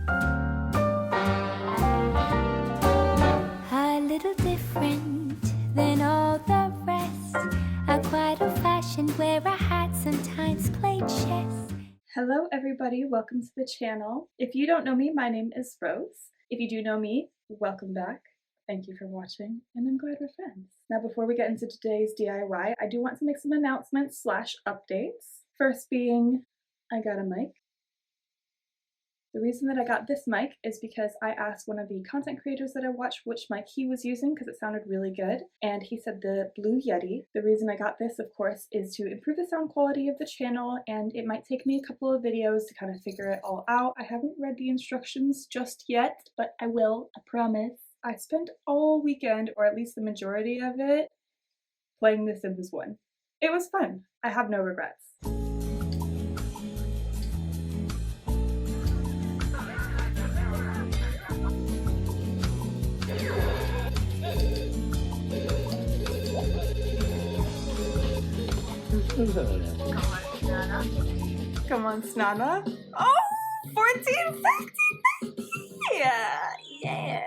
A little different than all the rest. A quite old-fashioned where I had sometimes played chess. Hello everybody, welcome to the channel. If you don't know me, my name is Rose. If you do know me, welcome back. Thank you for watching, and I'm glad we're friends. Now before we get into today's DIY, I do want to make some announcements / updates. First being, I got a mic. The reason that I got this mic is because I asked one of the content creators that I watch which mic he was using because it sounded really good, and he said the Blue Yeti. The reason I got this, of course, is to improve the sound quality of the channel, and it might take me a couple of videos to kind of figure it all out. I haven't read the instructions just yet, but I will, I promise. I spent all weekend, or at least the majority of it, playing The Sims 1. It was fun. I have no regrets. Come on, Snana. Oh, 1450! Yeah.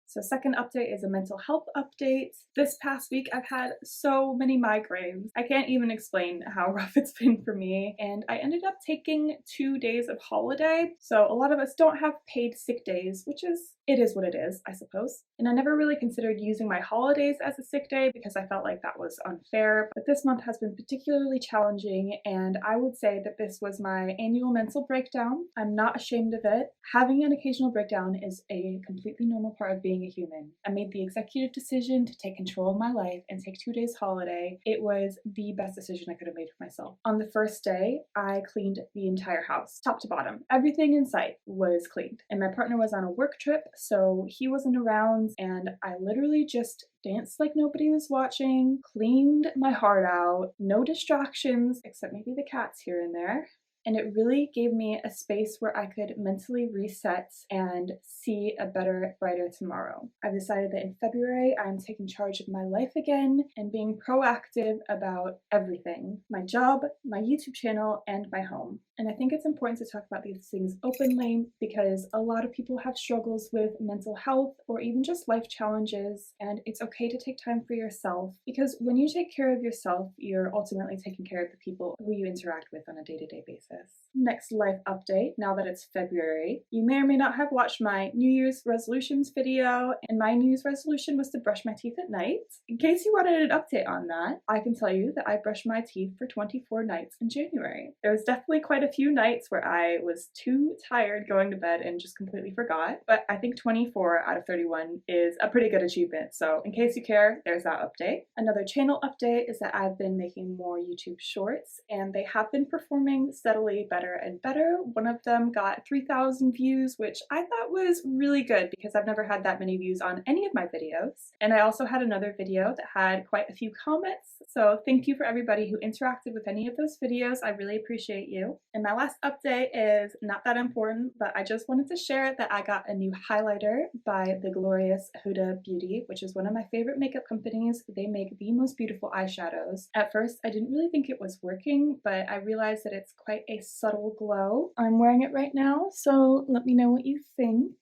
So second update is a mental health update. This past week I've had so many migraines. I can't even explain how rough it's been for me, and I ended up taking 2 days of holiday. So a lot of us don't have paid sick days, which is, it is what it is, I suppose. And I never really considered using my holidays as a sick day because I felt like that was unfair, but this month has been particularly challenging, and I would say that this was my annual mental breakdown. I'm not ashamed of it. Having an occasional breakdown is a completely normal part of being a human. I made the executive decision to take control of my life and take 2 days holiday. It was the best decision I could have made for myself. On the first day, I cleaned the entire house, top to bottom. Everything in sight was cleaned. And my partner was on a work trip, so he wasn't around, and I literally just danced like nobody was watching, cleaned my heart out, no distractions, except maybe the cats here and there. And it really gave me a space where I could mentally reset and see a better, brighter tomorrow. I've decided that in February, I'm taking charge of my life again and being proactive about everything. My job, my YouTube channel, and my home. And I think it's important to talk about these things openly because a lot of people have struggles with mental health or even just life challenges, and it's okay to take time for yourself because when you take care of yourself, you're ultimately taking care of the people who you interact with on a day-to-day basis. Next life update, now that it's February. You may or may not have watched my New Year's resolutions video, and my New Year's resolution was to brush my teeth at night. In case you wanted an update on that, I can tell you that I brushed my teeth for 24 nights in January. There was definitely quite a few nights where I was too tired going to bed and just completely forgot, but I think 24 out of 31 is a pretty good achievement, so in case you care, there's that update. Another channel update is that I've been making more YouTube shorts, and they have been performing steadily better and better. One of them got 3,000 views, which I thought was really good because I've never had that many views on any of my videos. And I also had another video that had quite a few comments, so thank you for everybody who interacted with any of those videos. I really appreciate you. And my last update is not that important, but I just wanted to share that I got a new highlighter by the glorious Huda Beauty, which is one of my favorite makeup companies. They make the most beautiful eyeshadows. At first, I didn't really think it was working, but I realized that it's quite a subtle glow. I'm wearing it right now, so let me know what you think.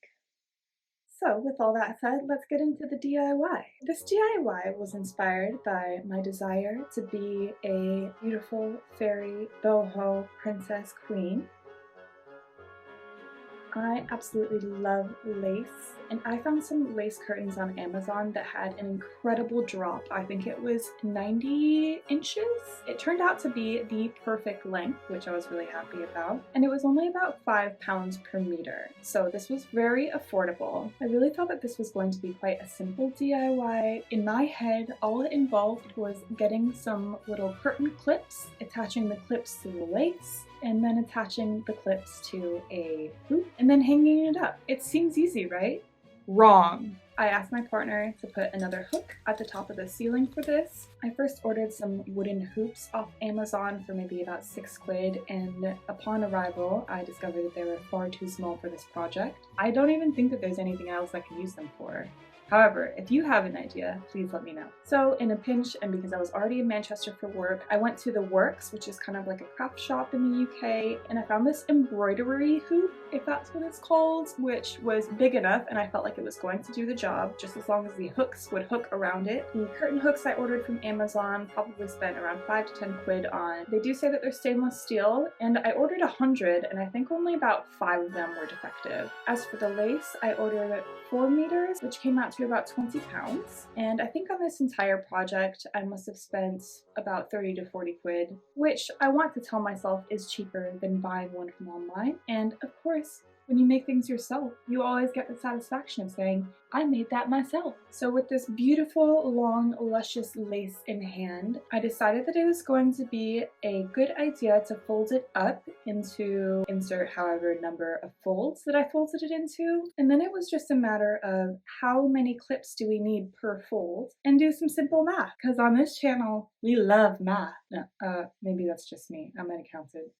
So with all that said, let's get into the DIY. This DIY was inspired by my desire to be a beautiful fairy boho princess queen. I absolutely love lace, and I found some lace curtains on Amazon that had an incredible drop. I think it was 90 inches. It turned out to be the perfect length, which I was really happy about, and it was only about £5 per meter, so this was very affordable. I really thought that this was going to be quite a simple DIY. In my head, all it involved was getting some little curtain clips, attaching the clips to the lace, and then attaching the clips to a hoop, and then hanging it up. It seems easy, right? Wrong. I asked my partner to put another hook at the top of the ceiling for this. I first ordered some wooden hoops off Amazon for maybe about £6, and upon arrival, I discovered that they were far too small for this project. I don't even think that there's anything else I could use them for. However, if you have an idea, please let me know. So in a pinch, and because I was already in Manchester for work, I went to the Works, which is kind of like a craft shop in the UK, and I found this embroidery hoop, if that's what it's called, which was big enough and I felt like it was going to do the job just as long as the hooks would hook around it. The curtain hooks I ordered from Amazon probably spent around 5 to 10 quid on. They do say that they're stainless steel, and I ordered 100 and I think only about 5 of them were defective. As for the lace, I ordered 4 meters, which came out to about 20 pounds. And I think on this entire project, I must have spent about 30 to 40 quid, which I want to tell myself is cheaper than buying one from online. And of course, when you make things yourself, you always get the satisfaction of saying, I made that myself. So with this beautiful, long, luscious lace in hand, I decided that it was going to be a good idea to fold it up into insert however number of folds that I folded it into. And then it was just a matter of how many clips do we need per fold and do some simple math. Because on this channel, we love math. No, maybe that's just me. I'm an accountant.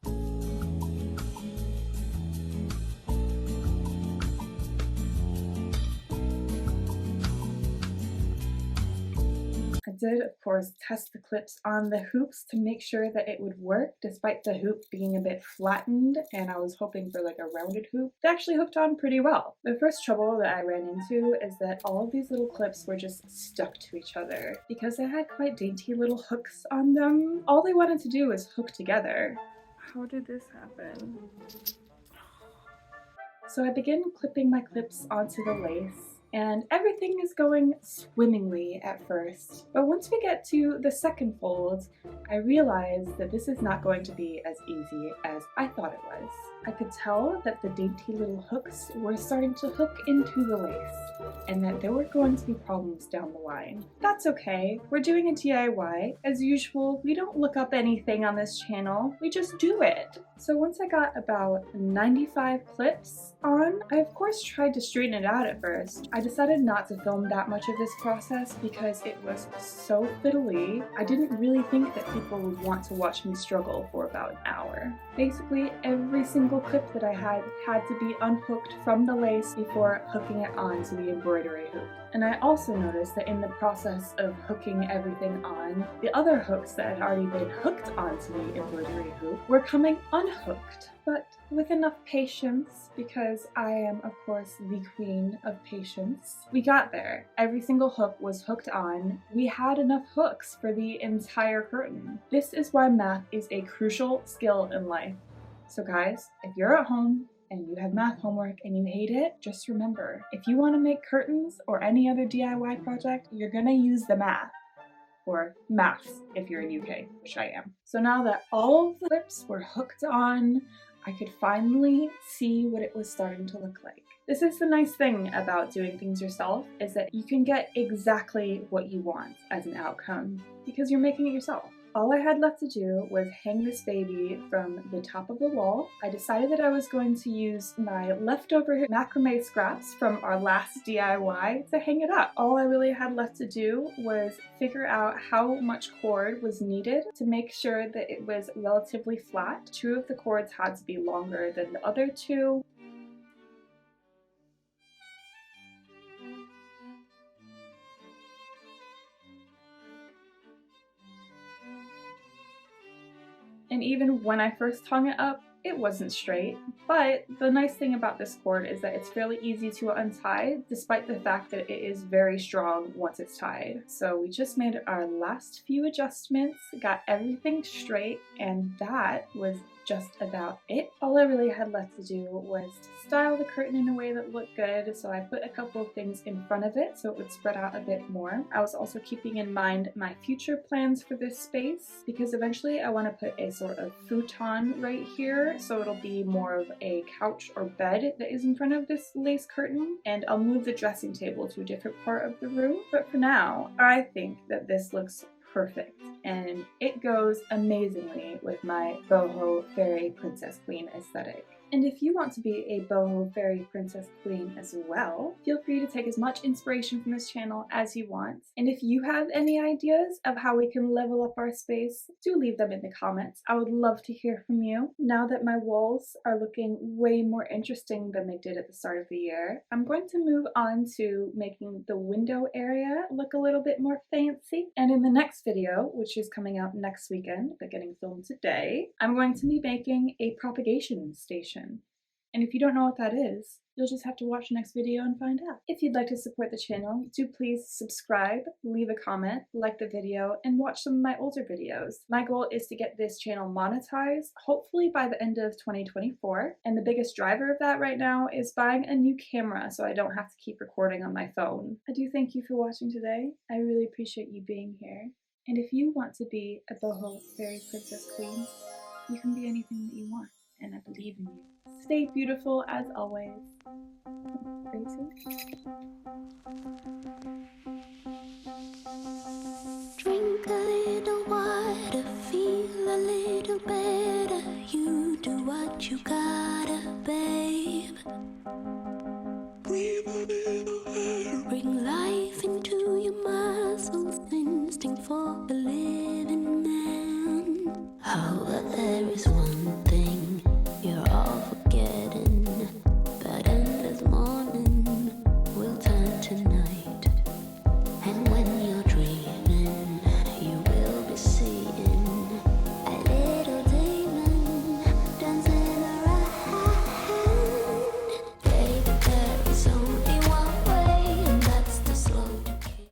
I did, of course, test the clips on the hoops to make sure that it would work, despite the hoop being a bit flattened, and I was hoping for like a rounded hoop. It actually hooked on pretty well. The first trouble that I ran into is that all of these little clips were just stuck to each other. Because they had quite dainty little hooks on them, all they wanted to do was hook together. How did this happen? So I began clipping my clips onto the lace, and everything is going swimmingly at first. But once we get to the second fold, I realized that this is not going to be as easy as I thought it was. I could tell that the dainty little hooks were starting to hook into the lace, and that there were going to be problems down the line. That's okay, we're doing a DIY. As usual, we don't look up anything on this channel, we just do it. So once I got about 95 clips on, I of course tried to straighten it out at first. I decided not to film that much of this process because it was so fiddly. I didn't really think that people would want to watch me struggle for about an hour. Basically, every single clip that I had to be unhooked from the lace before hooking it onto the embroidery hoop. And I also noticed that in the process of hooking everything on, the other hooks that had already been hooked onto the embroidery hoop were coming unhooked. But with enough patience, because I am of course the queen of patience, we got there. Every single hook was hooked on. We had enough hooks for the entire curtain. This is why math is a crucial skill in life. So guys, if you're at home and you have math homework and you hate it, just remember, if you want to make curtains or any other DIY project, you're gonna use the math. Or maths if you're in UK, which I am. So now that all of the clips were hooked on, I could finally see what it was starting to look like. This is the nice thing about doing things yourself, is that you can get exactly what you want as an outcome because you're making it yourself. All I had left to do was hang this baby from the top of the wall. I decided that I was going to use my leftover macrame scraps from our last DIY to hang it up. All I really had left to do was figure out how much cord was needed to make sure that it was relatively flat. 2 of the cords had to be longer than the other 2. And even when I first hung it up, it wasn't straight. But the nice thing about this cord is that it's fairly easy to untie, despite the fact that it is very strong once it's tied. So we just made our last few adjustments, got everything straight, and that was just about it. All I really had left to do was to style the curtain in a way that looked good, so I put a couple of things in front of it so it would spread out a bit more. I was also keeping in mind my future plans for this space, because eventually I want to put a sort of futon right here, so it'll be more of a couch or bed that is in front of this lace curtain, and I'll move the dressing table to a different part of the room. But for now, I think that this looks perfect, and it goes amazingly with my boho fairy princess queen aesthetic. And if you want to be a boho fairy princess queen as well, feel free to take as much inspiration from this channel as you want. And if you have any ideas of how we can level up our space, do leave them in the comments. I would love to hear from you. Now that my walls are looking way more interesting than they did at the start of the year, I'm going to move on to making the window area look a little bit more fancy. And in the next video, which is coming out next weekend but getting filmed today, I'm going to be making a propagation station. And if you don't know what that is, you'll just have to watch the next video and find out. If you'd like to support the channel, do please subscribe, leave a comment, like the video, and watch some of my older videos. My goal is to get this channel monetized, hopefully by the end of 2024. And the biggest driver of that right now is buying a new camera so I don't have to keep recording on my phone. I do thank you for watching today. I really appreciate you being here. And if you want to be a boho fairy princess queen, you can be anything that you want. And I believe in you. Stay beautiful as always. Crazy. Drink a little water, feel a little better. You do what you gotta, babe. Bring life into your muscles, instinct for a living man. However, there is one